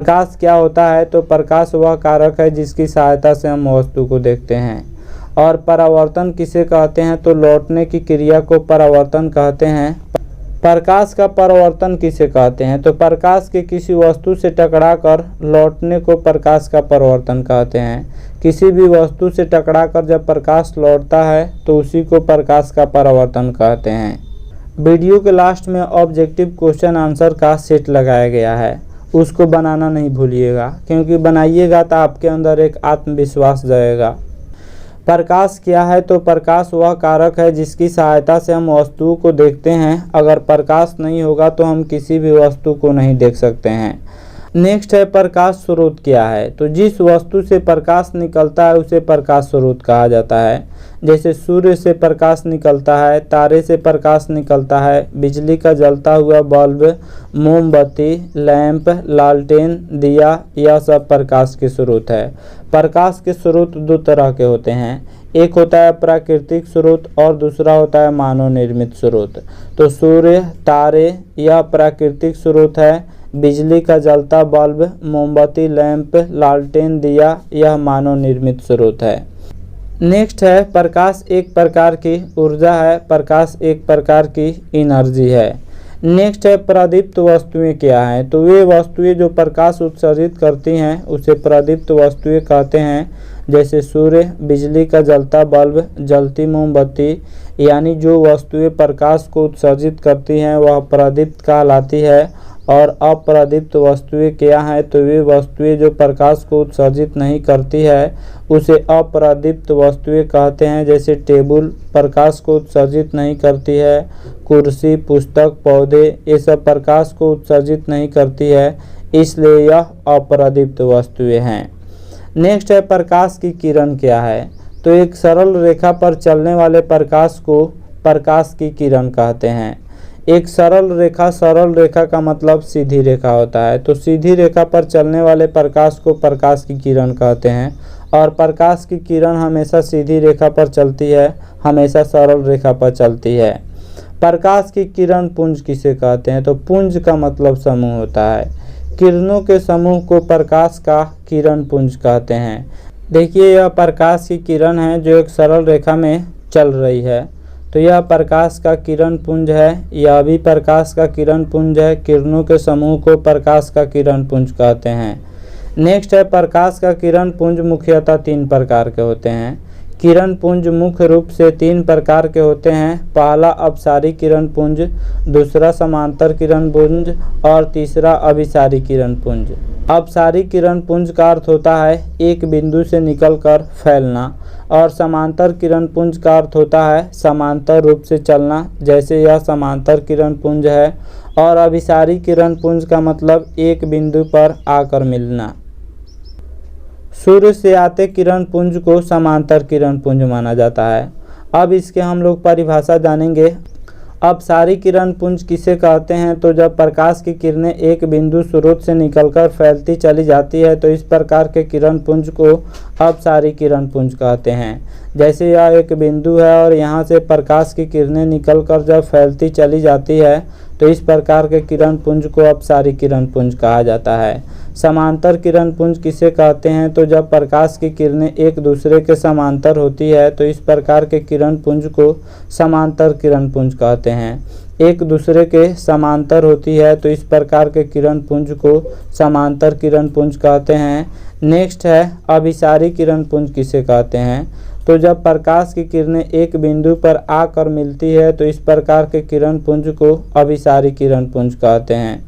प्रकाश क्या होता है? तो प्रकाश वह कारक है जिसकी सहायता से हम वस्तु को देखते हैं। और परावर्तन किसे कहते हैं? तो लौटने की क्रिया को परावर्तन कहते हैं। प्रकाश का परावर्तन किसे कहते हैं? तो प्रकाश के किसी वस्तु से टकराकर लौटने को प्रकाश का परावर्तन कहते हैं। किसी भी वस्तु से टकराकर जब प्रकाश लौटता है तो उसी को प्रकाश का परावर्तन कहते हैं। वीडियो के लास्ट में ऑब्जेक्टिव क्वेश्चन आंसर का सेट लगाया गया है, उसको बनाना नहीं भूलिएगा, क्योंकि बनाइएगा तो आपके अंदर एक आत्मविश्वास जाएगा। प्रकाश क्या है? तो प्रकाश वह कारक है जिसकी सहायता से हम वस्तुओं को देखते हैं। अगर प्रकाश नहीं होगा तो हम किसी भी वस्तु को नहीं देख सकते हैं। नेक्स्ट है प्रकाश स्रोत क्या है? तो जिस वस्तु से प्रकाश निकलता है उसे प्रकाश स्रोत कहा जाता है। जैसे सूर्य से प्रकाश निकलता है, तारे से प्रकाश निकलता है, बिजली का जलता हुआ बल्ब, मोमबत्ती, लैंप, लालटेन, दिया, यह सब प्रकाश के स्रोत है। प्रकाश के स्रोत दो तरह के होते हैं, एक होता है प्राकृतिक स्रोत और दूसरा होता है मानव निर्मित स्रोत। तो सूर्य, तारे यह प्राकृतिक स्रोत है, बिजली का जलता बल्ब, मोमबत्ती, लैंप, लालटेन, दिया यह मानव निर्मित स्रोत है। नेक्स्ट है प्रकाश एक प्रकार की ऊर्जा है, प्रकाश एक प्रकार की एनर्जी है। नेक्स्ट है प्रदीप्त वस्तुएं क्या हैं? तो वे वस्तुएं जो प्रकाश उत्सर्जित करती हैं उसे प्रदीप्त वस्तुएं कहते हैं। जैसे सूर्य, बिजली का जलता बल्ब, जलती मोमबत्ती, यानी जो वस्तुएं प्रकाश को उत्सर्जित करती हैं वह प्रदीप्त कहलाती है। और अप्रदीप्त वस्तुएं क्या हैं? तो वे वस्तुएं जो प्रकाश को उत्सर्जित नहीं करती है उसे अप्रदीप्त वस्तुएं कहते हैं। जैसे टेबल प्रकाश को उत्सर्जित नहीं करती है, कुर्सी, पुस्तक, पौधे ये सब प्रकाश को उत्सर्जित नहीं करती है, इसलिए यह अप्रदीप्त वस्तुएं हैं। नेक्स्ट है प्रकाश की किरण क्या है? तो एक सरल रेखा पर चलने वाले प्रकाश को प्रकाश की किरण कहते हैं। एक सरल रेखा का मतलब सीधी रेखा होता है, तो सीधी रेखा पर चलने वाले प्रकाश को प्रकाश की किरण कहते हैं। और प्रकाश की किरण हमेशा सीधी रेखा पर चलती है, हमेशा सरल रेखा पर चलती है। प्रकाश की किरण पुंज किसे कहते हैं? तो पुंज का मतलब समूह होता है। किरणों के समूह को प्रकाश का किरण पुंज कहते हैं। देखिए यह प्रकाश की किरण है जो एक सरल रेखा में चल रही है, तो यह प्रकाश का किरण पुंज है। यह भी प्रकाश का किरण पुंज है। किरणों के समूह को प्रकाश का किरण पुंज कहते हैं। नेक्स्ट है प्रकाश का किरण पुंज मुख्यतः 3 प्रकार के होते हैं। किरण पुंज मुख्य रूप से 3 प्रकार के होते हैं। पहला अपसारी किरण पुंज, दूसरा समांतर किरण पुंज और तीसरा अभिसारी किरण पुंज। अपसारी किरण पुंज का अर्थ होता है एक बिंदु से निकलकर फैलना, और समांतर किरण पुंज का अर्थ होता है समांतर रूप से चलना, जैसे यह समांतर किरण पुंज है। और अभिसारी किरण पुंज का मतलब एक बिंदु पर आकर मिलना। सूर्य से आते किरण पुंज को समांतर किरण पुंज माना जाता है। अब इसके हम लोग परिभाषा जानेंगे। अपसारी किरण पुंज किसे कहते हैं? तो जब प्रकाश की किरणें एक बिंदु स्रोत से निकलकर फैलती चली जाती है तो इस प्रकार के किरण पुंज को अपसारी किरण पुंज कहते हैं। जैसे यह एक बिंदु है और यहाँ से प्रकाश की किरणें निकलकर जब फैलती चली जाती है तो इस प्रकार के किरण पुंज को अपसारी किरण पुंज कहा जाता है। समांतर किरण पुंज किसे कहते हैं? तो जब प्रकाश की किरणें एक दूसरे के समांतर होती है तो इस प्रकार के किरण पुंज को समांतर किरण पुंज कहते हैं। एक दूसरे के समांतर होती है तो इस प्रकार के किरण पुंज को समांतर किरण पुंज कहते हैं। नेक्स्ट है अभिसारी किरण पुंज किसे कहते हैं? तो जब प्रकाश की किरणें एक बिंदु पर आकर मिलती है तो इस प्रकार के किरण पुंज को अभिसारी किरण पुंज कहते हैं।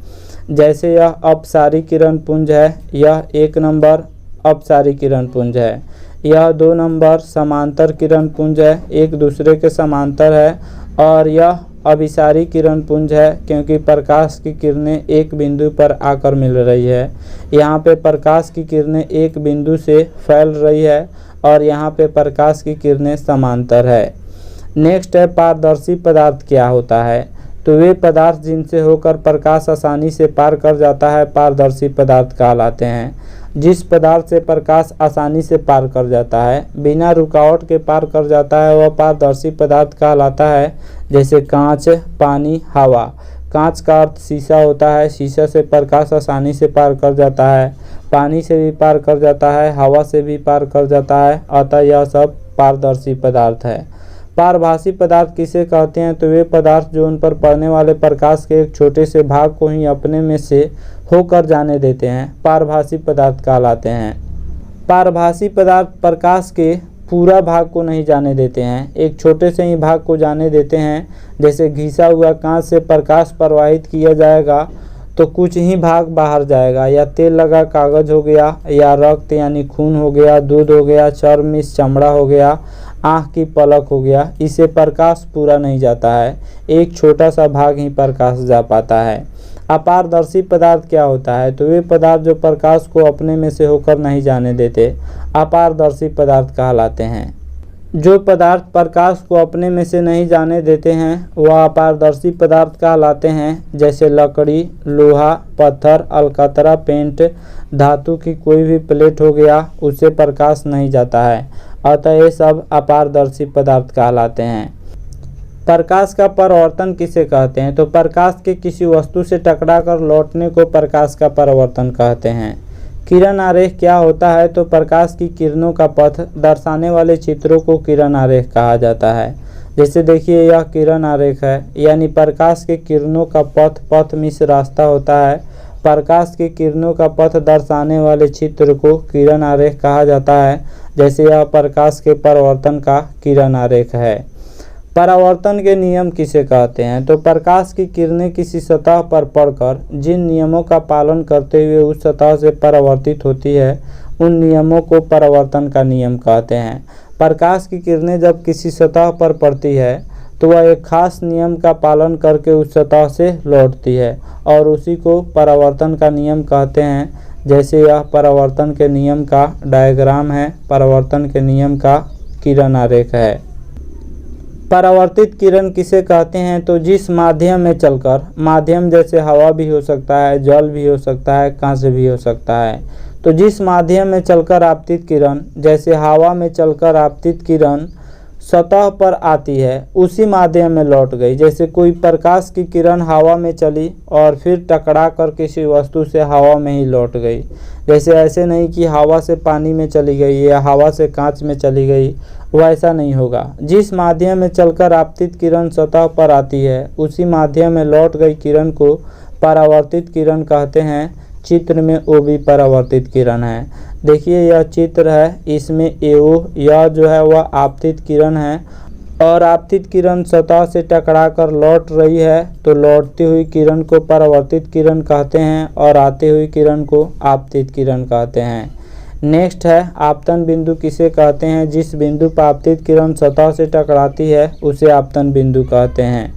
जैसे यह अपसारी किरण पुंज है, यह 1 नंबर अपसारी किरण पुंज है। यह 2 नंबर समांतर किरण पुंज है, एक दूसरे के समांतर है। और यह अभिसारी किरण पुंज है क्योंकि प्रकाश की किरणें एक बिंदु पर आकर मिल रही है। यहाँ पे प्रकाश की किरणें एक बिंदु से फैल रही है और यहाँ पे प्रकाश की किरणें समांतर है। नेक्स्ट है पारदर्शी पदार्थ क्या होता है? तो वे पदार्थ जिनसे होकर प्रकाश आसानी से पार कर जाता है पारदर्शी पदार्थ कहलाते हैं। जिस पदार्थ से प्रकाश आसानी से पार कर जाता है, बिना रुकावट के पार कर जाता है, वह पारदर्शी पदार्थ कहलाता है। जैसे कांच, पानी, हवा। कांच का अर्थ शीशा होता है, शीशा से प्रकाश आसानी से पार कर जाता है, पानी से भी पार कर जाता है, हवा से भी पार कर जाता है, अतः यह सब पारदर्शी पदार्थ है। पारभासी पदार्थ किसे कहते हैं? तो वे पदार्थ जो उन पर पड़ने वाले प्रकाश के एक छोटे से भाग को ही अपने में से होकर जाने देते हैं, पारभासी पदार्थ कहलाते हैं। पारभासी पदार्थ प्रकाश के पूरा भाग को नहीं जाने देते हैं, एक छोटे से ही भाग को जाने देते हैं। जैसे घिसा हुआ कांच से प्रकाश प्रवाहित किया जाएगा तो कुछ ही भाग बाहर जाएगा, या तेल लगा कागज हो गया, या रक्त यानी खून हो गया, दूध हो गया, चर्म चमड़ा हो गया, आँख की पलक हो गया, इसे प्रकाश पूरा नहीं जाता है, एक छोटा सा भाग ही प्रकाश जा पाता है। अपारदर्शी पदार्थ क्या होता है? तो वे पदार्थ जो प्रकाश को अपने में से होकर नहीं जाने देते, अपारदर्शी पदार्थ कहलाते हैं। जो पदार्थ प्रकाश को अपने में से नहीं जाने देते हैं वह अपारदर्शी पदार्थ कहलाते हैं। जैसे लकड़ी, लोहा, पत्थर, अलकतरा, पेंट, धातु की कोई भी प्लेट हो गया, उससे प्रकाश नहीं जाता है, अतः ये सब अपारदर्शी पदार्थ कहलाते हैं। प्रकाश का परावर्तन किसे कहते हैं? तो प्रकाश के किसी वस्तु से टकराकर लौटने को प्रकाश का परावर्तन कहते हैं। किरण आरेख क्या होता है? तो प्रकाश की किरणों का पथ दर्शाने वाले चित्रों को किरण आरेख कहा जाता है। जैसे देखिए यह किरण आरेख है, यानी प्रकाश के किरणों का पथ मिश्र रास्ता होता है। प्रकाश की किरणों का पथ दर्शाने वाले चित्र को किरण आरेख कहा जाता है। जैसे यह प्रकाश के परावर्तन का किरण आरेख है। परावर्तन के नियम किसे कहते हैं? तो प्रकाश की किरणें किसी सतह पर पड़कर जिन नियमों का पालन करते हुए उस सतह से परावर्तित होती है, उन नियमों को परावर्तन का नियम कहते हैं। प्रकाश की किरणें जब किसी सतह पर पड़ती है तो वह एक खास नियम का पालन करके उस सतह से लौटती है और उसी को परावर्तन का नियम कहते हैं। जैसे यह परावर्तन के नियम का डायग्राम है, परावर्तन के नियम का किरण आरेख है। परावर्तित किरण किसे कहते हैं? तो जिस माध्यम में चलकर, माध्यम जैसे हवा भी हो सकता है, जल भी हो सकता है, कांच भी हो सकता है, तो जिस माध्यम में चलकर आपतित किरण, जैसे हवा में चलकर आपतित किरण सतह पर आती है, उसी माध्यम में लौट गई। जैसे कोई प्रकाश की किरण हवा में चली और फिर टकरा कर किसी वस्तु से हवा में ही लौट गई। जैसे ऐसे नहीं कि हवा से पानी में चली गई या हवा से कांच में चली गई, वह ऐसा नहीं होगा। जिस माध्यम में चलकर आपतित किरण सतह पर आती है, उसी माध्यम में लौट गई किरण को परावर्तित किरण कहते हैं। चित्र में ओ भी परावर्तित किरण है। देखिए यह चित्र है, इसमें एओ यह जो है वह आपतित किरण है और आपतित किरण सतह से टकराकर लौट रही है, तो लौटती हुई किरण को परावर्तित किरण कहते हैं और आती हुई किरण को आपतित किरण कहते हैं। नेक्स्ट है आपतन बिंदु किसे कहते हैं? जिस बिंदु पर आपतित किरण सतह से टकराती है उसे आपतन बिंदु कहते हैं।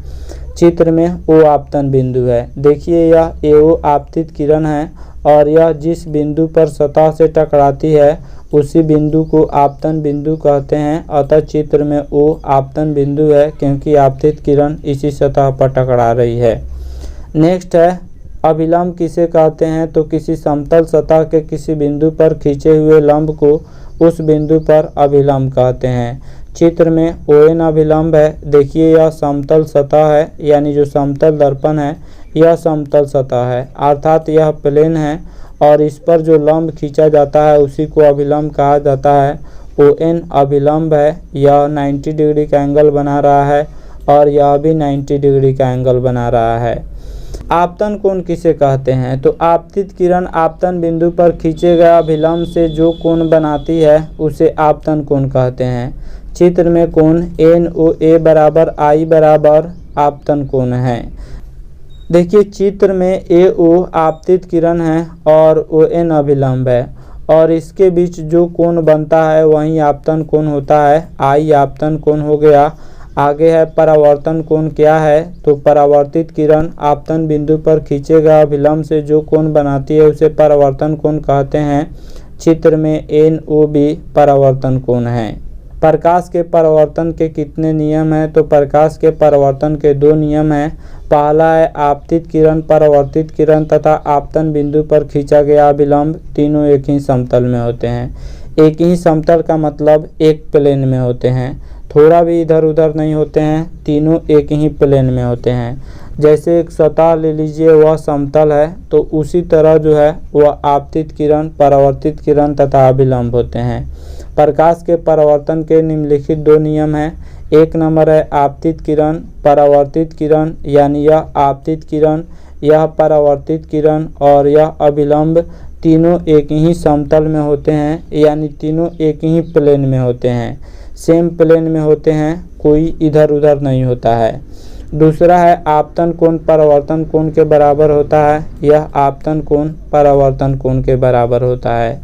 चित्र में ओ आपतन बिंदु है। देखिए यह एओ आपतित किरण है और यह जिस बिंदु पर सतह से टकराती है उसी बिंदु को आपतन बिंदु कहते हैं। अतः चित्र में ओ आपतन बिंदु है क्योंकि आपतित किरण इसी सतह पर टकरा रही है। नेक्स्ट है अभिलंब किसे कहते हैं? तो किसी समतल सतह के किसी बिंदु पर खींचे हुए लंब को उस बिंदु पर अभिलंब कहते हैं। चित्र में ओएन अभिलंब है। देखिए यह समतल सतह है, यानी जो समतल दर्पण है यह समतल सतह है, अर्थात यह प्लेन है और इस पर जो लंब खींचा जाता है उसी को अभिलंब कहा जाता है। ओएन अभिलंब है, यह 90 डिग्री का एंगल बना रहा है और यह भी 90 डिग्री का एंगल बना रहा है। आपतन कोण किसे कहते हैं? तो आपतित किरण आपतन बिंदु पर खींचे गए अभिलंब से जो कोण बनाती है उसे आपतन कोण कहते हैं। चित्र में कोण NOA बराबर I बराबर आपतन कोण है। देखिए चित्र में AO आपतित किरण है और ON अभिलंब है और इसके बीच जो कोण बनता है वही आपतन कोण होता है। I आपतन कोण हो गया। आगे है परावर्तन कोण क्या है? तो परावर्तित किरण आपतन बिंदु पर खींचे गए अभिलंब से जो कोण बनाती है उसे परावर्तन कोण कहते हैं। चित्र में NOB परावर्तन कोण है। प्रकाश के परावर्तन के कितने नियम हैं? तो प्रकाश के परावर्तन के 2 नियम हैं। पहला है आपतित किरण, परावर्तित किरण तथा आपतन बिंदु पर खींचा गया अभिलंब तीनों एक ही समतल में होते हैं। एक ही समतल का मतलब एक प्लेन में होते हैं, थोड़ा भी इधर उधर नहीं होते हैं, तीनों एक ही प्लेन में होते हैं। जैसे एक सतह ले लीजिए वह समतल है, तो उसी तरह जो है वह आपतित किरण, परावर्तित किरण तथा अभिलंब होते हैं। प्रकाश के परावर्तन के निम्नलिखित 2 नियम हैं। एक नंबर है आपतित किरण, परावर्तित किरण, यानी यह आपतित किरण, यह परावर्तित किरण और यह अभिलंब तीनों एक ही समतल में होते हैं, यानी तीनों एक ही प्लेन में होते हैं, सेम प्लेन में होते हैं, कोई इधर उधर नहीं होता है। दूसरा है आपतन कोण परावर्तन कोण के बराबर होता है, यह आपतन कोण परावर्तन कोण के बराबर होता है।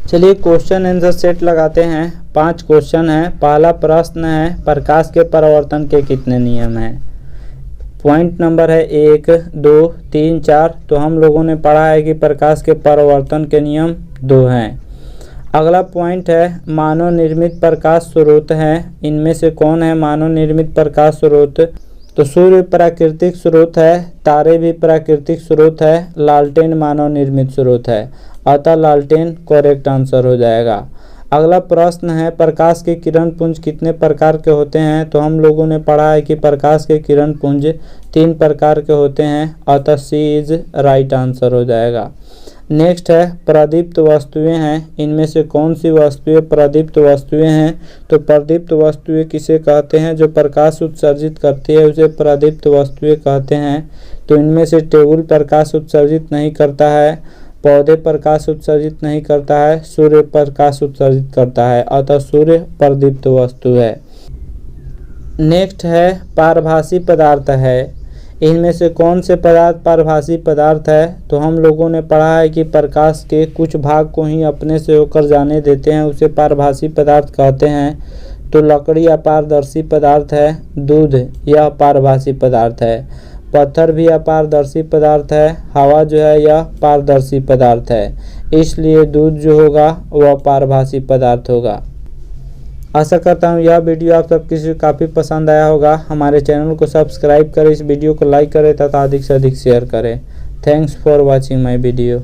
चलिए क्वेश्चन आंसर सेट लगाते हैं। 5 क्वेश्चन है। पहला प्रश्न है प्रकाश के परावर्तन के कितने नियम हैं। पॉइंट नंबर है 1, 2, 3, 4। तो हम लोगों ने पढ़ा है कि प्रकाश के परावर्तन के नियम 2 हैं। अगला पॉइंट है मानव निर्मित प्रकाश स्रोत हैं। इनमें से कौन है मानव निर्मित प्रकाश स्रोत। तो सूर्य प्राकृतिक स्रोत है, तारे भी प्राकृतिक स्रोत है, लालटेन मानव निर्मित स्रोत है, अतः लालटेन करेक्ट आंसर हो जाएगा। अगला प्रश्न है प्रकाश के किरण पुंज कितने प्रकार के होते हैं। तो हम लोगों ने पढ़ा है कि प्रकाश के किरण पुंज 3 प्रकार के होते हैं, अतः सी इज राइट आंसर हो जाएगा। नेक्स्ट है प्रदीप्त वस्तुएं हैं। इनमें से कौन सी वस्तुएं प्रदीप्त वस्तुएं हैं। तो प्रदीप्त वस्तुएं किसे कहते हैं, जो प्रकाश उत्सर्जित करती है उसे प्रदीप्त वस्तुएं कहते हैं। तो इनमें से टेबल प्रकाश उत्सर्जित नहीं करता है, पौधे प्रकाश उत्सर्जित नहीं करता है, सूर्य प्रकाश उत्सर्जित करता है, अतः सूर्य प्रदीप्त वस्तु है। नेक्स्ट है पारभासी पदार्थ है। इनमें से कौन से पदार्थ पारभासी पदार्थ है। तो हम लोगों ने पढ़ा है कि प्रकाश के कुछ भाग को ही अपने से होकर जाने देते हैं, उसे पारभासी पदार्थ कहते हैं। तो लकड़ी अपारदर्शी पदार्थ है, दूध यह पारभासी पदार्थ है, पत्थर भी अपारदर्शी पदार्थ है, हवा जो है यह पारदर्शी पदार्थ है, इसलिए दूध जो होगा वह पारभासी पदार्थ होगा। आशा करता हूँ यह वीडियो आप सब किसी को काफ़ी पसंद आया होगा। हमारे चैनल को सब्सक्राइब करें, इस वीडियो को लाइक करें तथा अधिक से अधिक शेयर करें। Thanks for watching my video.